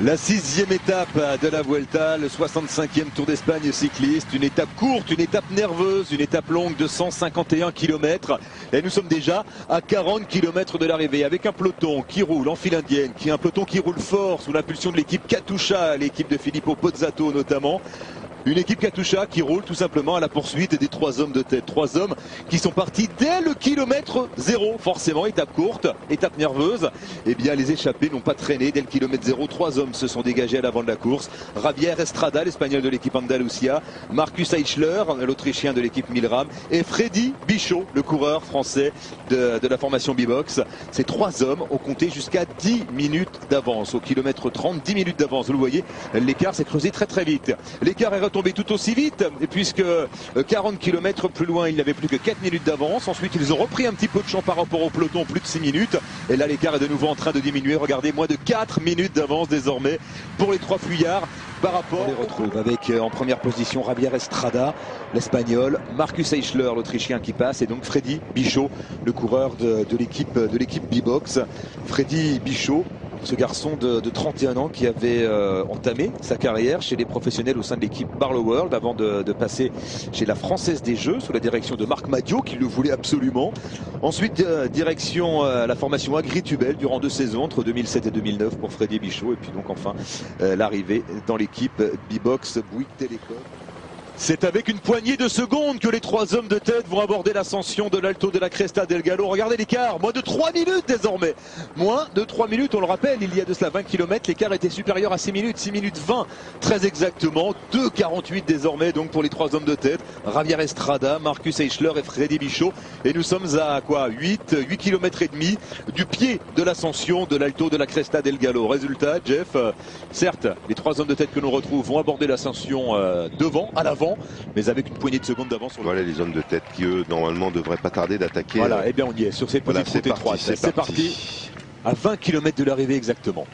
La 6e étape de la Vuelta, le 65e Tour d'Espagne cycliste, une étape courte, une étape nerveuse, une étape longue de 151 km. Et nous sommes déjà à 40 km de l'arrivée avec un peloton qui roule en file indienne, qui est un peloton qui roule fort sous l'impulsion de l'équipe Katusha, l'équipe de Filippo Pozzato notamment. Une équipe Katusha qui roule tout simplement à la poursuite des 3 hommes de tête. 3 hommes qui sont partis dès le kilomètre 0. Forcément, étape courte, étape nerveuse. Eh bien, les échappés n'ont pas traîné dès le kilomètre 0. 3 hommes se sont dégagés à l'avant de la course. Javier Estrada, l'Espagnol de l'équipe Andalusia. Marcus Eichler, l'Autrichien de l'équipe Milram. Et Freddy Bichot, le coureur français de la formation B-Box. Ces 3 hommes ont compté jusqu'à 10 minutes d'avance. Au kilomètre 30, 10 minutes d'avance. Vous le voyez, l'écart s'est creusé très très vite. L'écart est retombé tout aussi vite, puisque 40 km plus loin, il n'avait plus que 4 minutes d'avance. Ensuite, ils ont repris un petit peu de champ par rapport au peloton, plus de 6 minutes. Et là, l'écart est de nouveau en train de diminuer. Regardez, moins de 4 minutes d'avance désormais pour les 3 fuyards par rapport. On les retrouve avec en première position Javier Estrada, l'Espagnol, Marcus Eichler, l'Autrichien qui passe, et donc Freddy Bichot, le coureur de l'équipe B-Box. Freddy Bichot, ce garçon de 31 ans qui avait entamé sa carrière chez les professionnels au sein de l'équipe Barlow World avant de passer chez la Française des Jeux sous la direction de Marc Madiot qui le voulait absolument. Ensuite direction la formation Agritubel durant 2 saisons entre 2007 et 2009 pour Freddy Bichot, et puis donc enfin l'arrivée dans l'équipe B-Box Bouygues Télécom. C'est avec une poignée de secondes que les 3 hommes de tête vont aborder l'ascension de l'Alto de la Cresta del Gallo. Regardez l'écart, moins de 3 minutes désormais. Moins de 3 minutes, on le rappelle, il y a de cela 20 km, l'écart était supérieur à 6 minutes 20 très exactement. 2,48 désormais donc pour les 3 hommes de tête. Javier Estrada, Marcus Eichler et Freddy Bichot. Et nous sommes à quoi 8 km et demi du pied de l'ascension de l'Alto de la Cresta del Gallo. Résultat, Jeff, certes, les 3 hommes de tête que l'on retrouve vont aborder l'ascension devant, à l'avant, mais avec une poignée de secondes d'avance. Voilà les hommes de tête qui eux normalement devraient pas tarder d'attaquer. Voilà, et bien on y est sur cette petite route étroite. C'est parti à 20 km de l'arrivée exactement.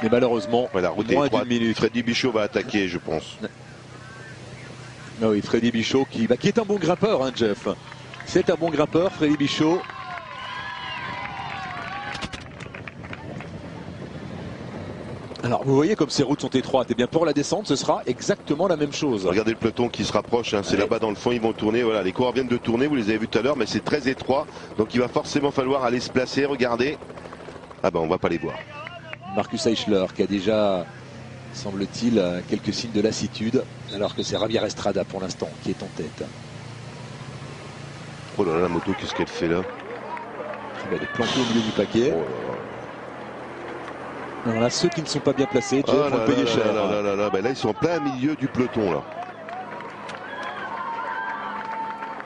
Mais malheureusement, voilà, route moins étroite. d'une minute. Freddy Bichot va attaquer, je pense. Ah oui, Freddy Bichot qui est un bon grimpeur, hein, Jeff. C'est un bon grimpeur, Freddy Bichot. Alors vous voyez comme ces routes sont étroites, et bien pour la descente ce sera exactement la même chose. Regardez le peloton qui se rapproche, hein, c'est là-bas dans le fond, ils vont tourner, voilà, les coureurs viennent de tourner, vous les avez vus tout à l'heure, mais c'est très étroit, donc il va forcément falloir aller se placer, regardez. Ah ben on va pas les voir. Marcus Eichler qui a déjà, semble-t-il, quelques signes de lassitude, alors que c'est Javier Estrada pour l'instant qui est en tête. Oh là là, la moto, qu'est-ce qu'elle fait là? Elle est plantée au milieu du paquet. Oh là là. Alors là, ceux qui ne sont pas bien placés, Jeff, vont payer cher. Ben là, ils sont en plein milieu du peloton là.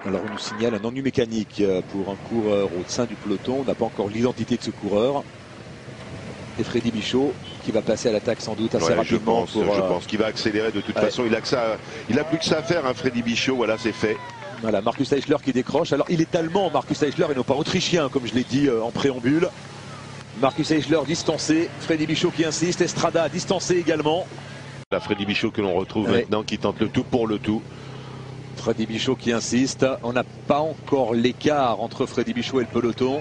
Alors on nous signale un ennui mécanique pour un coureur au sein du peloton. On n'a pas encore l'identité de ce coureur. Et Freddy Bichot qui va passer à l'attaque sans doute assez rapidement. Je pense qu'il va accélérer de toute façon. Il a plus que ça à faire, hein, Freddy Bichot. Voilà, c'est fait. Voilà, Marcus Eichler qui décroche. Alors il est allemand, Marcus Eichler, et non pas autrichien, comme je l'ai dit en préambule. Marcus Eichler distancé, Freddy Bichot qui insiste, Estrada distancé également. La Freddy Bichot que l'on retrouve maintenant, qui tente le tout pour le tout. Freddy Bichot qui insiste. On n'a pas encore l'écart entre Freddy Bichot et le peloton.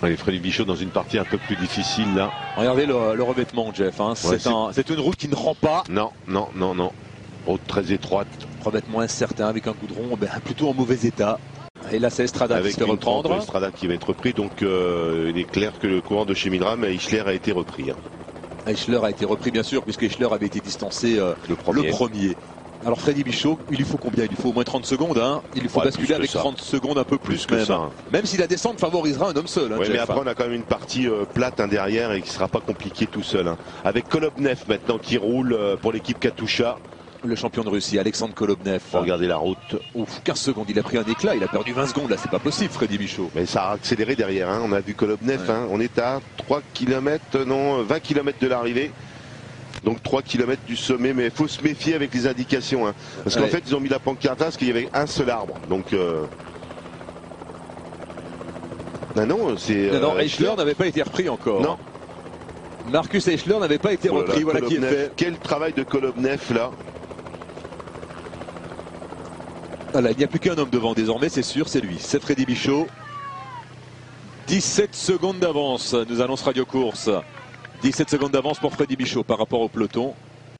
Allez, Freddy Bichot dans une partie un peu plus difficile là. Regardez le revêtement, Jeff. Hein. C'est une route qui ne rend pas. Non. Route très étroite. Revêtement incertain avec un goudron plutôt en mauvais état. Et là c'est Estrada qui se fait reprendre. Estrada qui va être repris, donc il est clair que le courant de chez Milram, Eichler a été repris. Hein. Eichler a été repris bien sûr, puisque Eichler avait été distancé le premier. Alors Freddy Bichot, il lui faut combien? Il lui faut au moins 30 secondes. Hein. Il lui faut basculer avec 30 secondes, un peu plus même. Ça, hein. Même si la descente favorisera un homme seul. Hein, mais après on a quand même une partie plate derrière et qui ne sera pas compliqué tout seul. Hein. Avec Kolobnev maintenant qui roule pour l'équipe Katusha. Le champion de Russie, Alexandre Kolobnev. Regardez la route. Ouf, 15 secondes, il a pris un éclat, il a perdu 20 secondes, là c'est pas possible Freddy Bichot. Mais ça a accéléré derrière, hein. On a vu Kolobnev, hein. On est à 3 km, non, 20 km de l'arrivée. Donc 3 km du sommet, mais il faut se méfier avec les indications. Hein. Parce qu'en fait, ils ont mis la pancarte parce qu'il y avait un seul arbre. Donc... non, c'est... non, Eichler n'avait pas été repris encore. Non. Marcus Eichler n'avait pas été repris, voilà qui est fait. Quel travail de Kolobnev là. Voilà, il n'y a plus qu'un homme devant désormais, c'est sûr, c'est lui, c'est Freddy Bichot. 17 secondes d'avance, nous annonce Radio Course. 17 secondes d'avance pour Freddy Bichot par rapport au peloton.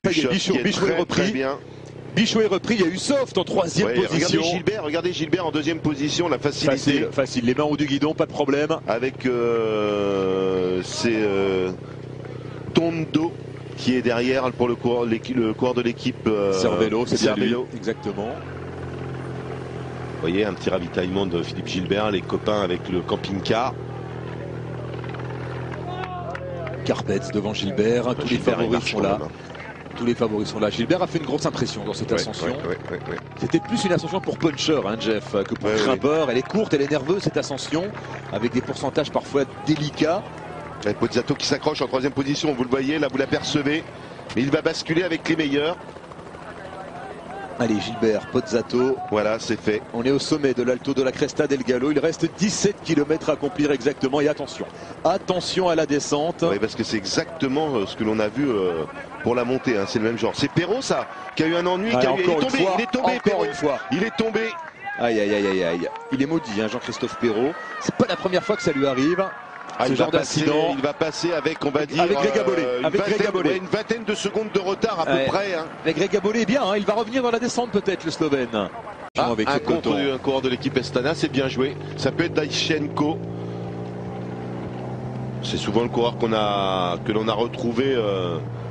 Bichot est repris. Bichot est repris, il y a eu Soft en troisième position. Regardez Gilbert en deuxième position, la facilité. Facile, les mains au du guidon, pas de problème. Avec c'est Tondo qui est derrière pour le coureur de l'équipe. Cervélo, c'est Cervélo, exactement. Vous voyez, un petit ravitaillement de Philippe Gilbert, les copains avec le camping-car. Carpets devant Gilbert, tous les favoris sont là. Tous les favoris sont là. Gilbert a fait une grosse impression dans cette ascension. C'était plus une ascension pour puncher, hein, Jeff, que pour grimpeur. Elle est courte, elle est nerveuse cette ascension, avec des pourcentages parfois délicats. Pozzato qui s'accroche en troisième position, vous le voyez, là vous l'apercevez. Mais il va basculer avec les meilleurs. Allez, Gilbert, Pozzato. Voilà, c'est fait. On est au sommet de l'Alto de la Cresta del Gallo. Il reste 17 km à accomplir exactement. Et attention, attention à la descente. Oui, parce que c'est exactement ce que l'on a vu pour la montée. Hein. C'est le même genre. C'est Perrault, ça, qui a eu un ennui. Il est tombé, Perrault. Une fois. Il est tombé. Aïe, aïe, aïe, aïe, aïe. Il est maudit, hein, Jean-Christophe Perrault. C'est pas la première fois que ça lui arrive. Ce genre d'accident. Il va passer avec, on va dire, avec Greg Gabolet. Une vingtaine de secondes de retard à peu près. Hein. Avec Greg Gabolet, bien, hein, il va revenir dans la descente peut-être, le Slovène. Avec un coureur de l'équipe Astana, c'est bien joué. Ça peut être Daichenko. C'est souvent le coureur que l'on a retrouvé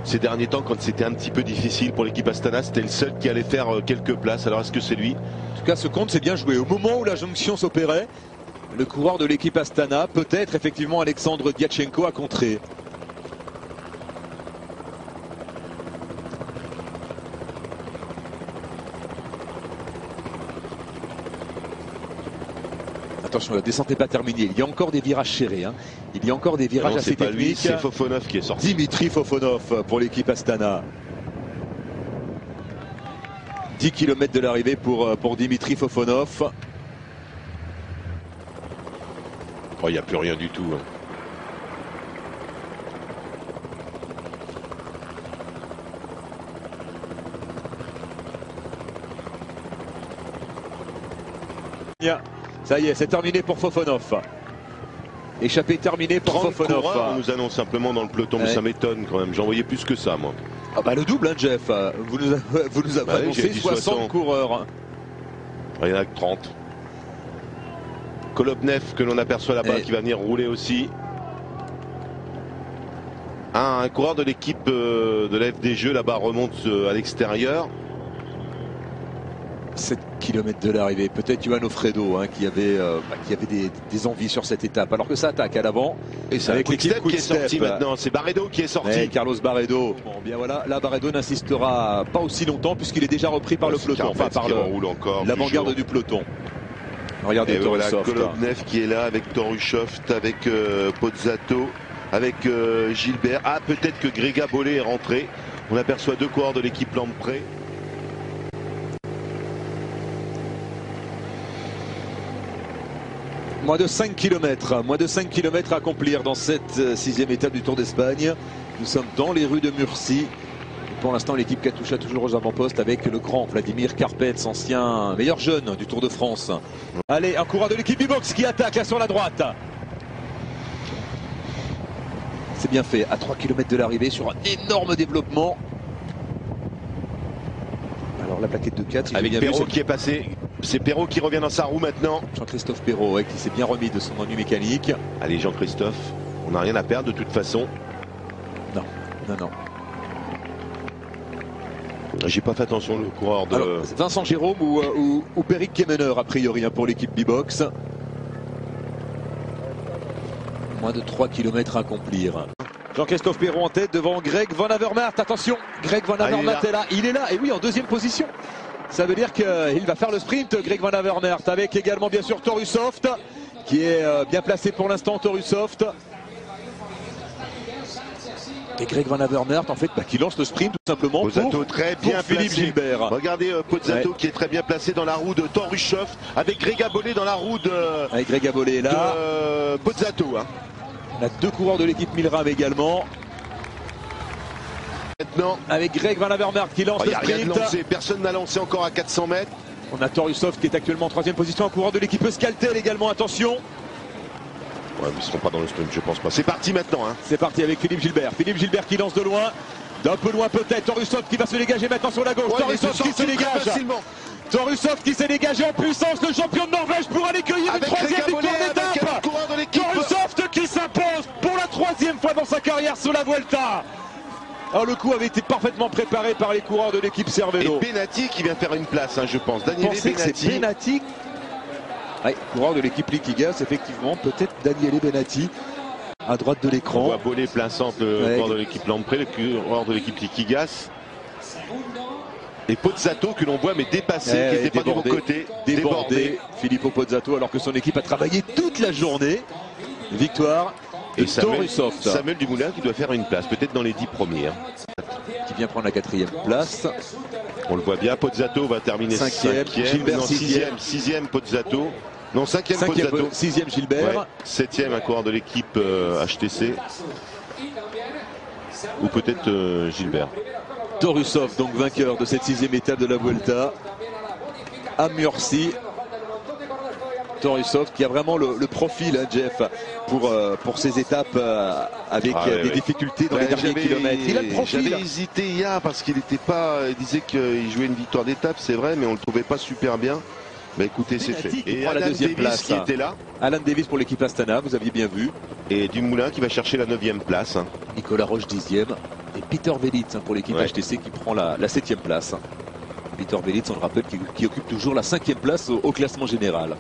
ces derniers temps quand c'était un petit peu difficile pour l'équipe Astana. C'était le seul qui allait faire quelques places. Alors est-ce que c'est lui? En tout cas, ce compte, c'est bien joué. Au moment où la jonction s'opérait, le coureur de l'équipe Astana, peut-être effectivement Alexandre Diachenko a contré. Attention, la descente n'est pas terminée. Il y a encore des virages serrés. Hein. Il y a encore des virages assez techniques. C'est Fofonov qui est sorti. Dimitri Fofonov pour l'équipe Astana. 10 km de l'arrivée pour Dimitri Fofonov. Oh, il n'y a plus rien du tout. Hein. Ça y est, c'est terminé pour Fofonov. Échappé terminé pour Fofonov. On nous annonce simplement dans le peloton, mais ça m'étonne quand même. J'en voyais plus que ça, moi. Ah bah le double, hein, Jeff. Vous nous avez annoncé 60 coureurs. Il y en a que 30. Kolobnev que l'on aperçoit là-bas qui va venir rouler aussi. Un coureur de l'équipe de la FDJ là-bas remonte à l'extérieur. 7 km de l'arrivée. Peut-être Johan Ofredo hein, qui avait des envies sur cette étape. Alors que ça attaque à l'avant. Et c'est avec l'équipe qui est sorti maintenant. C'est Barredo qui est sorti. Carlos Barredo. Bon, bien voilà. Là, Barredo n'insistera pas aussi longtemps puisqu'il est déjà repris par le peloton. Enfin, par l'avant-garde du peloton. Regardez Torushoft. Kolobnev qui est là avec Torushoft, avec Pozzato, avec Gilbert. Ah, peut-être que Greg Gabolet est rentré. On aperçoit deux coureurs de l'équipe Lamprey. Moins de 5 km à accomplir dans cette sixième étape du Tour d'Espagne. Nous sommes dans les rues de Murcie. Pour l'instant, l'équipe Katusha toujours aux avant-postes avec le grand Vladimir Carpets, ancien meilleur jeune du Tour de France. Allez, un coureur de l'équipe Bibox qui attaque là sur la droite. C'est bien fait, à 3 km de l'arrivée sur un énorme développement. Alors la plaquette de 4. Avec Perrault qui est passé. C'est Perrault qui revient dans sa roue maintenant. Jean-Christophe Perrault qui s'est bien remis de son ennui mécanique. Allez Jean-Christophe, on n'a rien à perdre de toute façon. Non, non, non. J'ai pas fait attention le coureur de... Alors, Vincent Jérôme ou Peric Kemener a priori hein, pour l'équipe Bibox. Moins de 3 km à accomplir. Jean-Christophe Perrault en tête devant Greg Van Avermaet. Attention, Greg Van Avermaet est là. Il est là, et oui, en deuxième position. Ça veut dire qu'il va faire le sprint, Greg Van Avermaet, avec également bien sûr Torushoft, qui est bien placé pour l'instant, Torushoft. Et Greg Van Avermaet, en fait, qui lance le sprint tout simplement Pozzato très bien Philippe Gilbert. Regardez Pozzato qui est très bien placé dans la roue de Torushoft, avec Greg Gabolet dans la roue de... Avec Greg Gabolet là. Pozzato. Hein. On a deux coureurs de l'équipe Milram également. Maintenant, avec Greg Van Avermaet qui lance le sprint. Personne n'a lancé encore à 400 mètres. On a Torusov qui est actuellement en 3e position, un coureur de l'équipe Euskaltel également, attention. Ouais, mais ils ne seront pas dans le sprint, je pense pas. C'est parti maintenant. Hein. C'est parti avec Philippe Gilbert. Philippe Gilbert qui lance de loin. D'un peu loin peut-être. Torusov qui va se dégager maintenant sur la gauche. Ouais, Torusov qui se dégage. Facilement. Torusov qui s'est dégagé en puissance. Le champion de Norvège pour aller cueillir une 3e victoire d'étape. Torusov qui s'impose pour la 3e fois dans sa carrière sur la Vuelta. Alors le coup avait été parfaitement préparé par les coureurs de l'équipe Cervélo. Et Benatti qui vient faire une place, hein, je pense. Daniele Benatti. Benatti. Ouais, coureur de l'équipe Liquigas, effectivement, peut-être Daniele Benatti à droite de l'écran. On voit Bollé plein centre, le coureur de l'équipe Lampré, le coureur de l'équipe Liquigas. Et Pozzato que l'on voit mais dépassé, qui n'était pas de mon côté. Débordé. Filippo Pozzato alors que son équipe a travaillé toute la journée. Victoire. Et Torusov. Samuel Dumoulin qui doit faire une place, peut-être dans les 10 premiers. Qui vient prendre la 4e place. On le voit bien, Pozzato va terminer 5e, Gilbert 6e Pozzato. Non, 5e Pozzato. 6e Gilbert. Ouais, 7e un coureur de l'équipe HTC. Ou peut-être Gilbert. Torusov, donc vainqueur de cette 6e étape de la Vuelta à Murcie. Torusov qui a vraiment le profil, hein, Jeff, pour ces étapes avec des difficultés dans les derniers kilomètres. Il a le profil. J'avais hésité hier parce qu'il n'était pas. Il disait qu'il jouait une victoire d'étape, c'est vrai, mais on le trouvait pas super bien. Mais écoutez, c'est fait. Et Alan la 2e place qui était là. Alan Davis pour l'équipe Astana, vous aviez bien vu. Et Dumoulin qui va chercher la 9e place. Nicolas Roche 10e. Et Peter Velits pour l'équipe HTC qui prend la 7e place. Peter Velits, on le rappelle, qui occupe toujours la 5e place au classement général.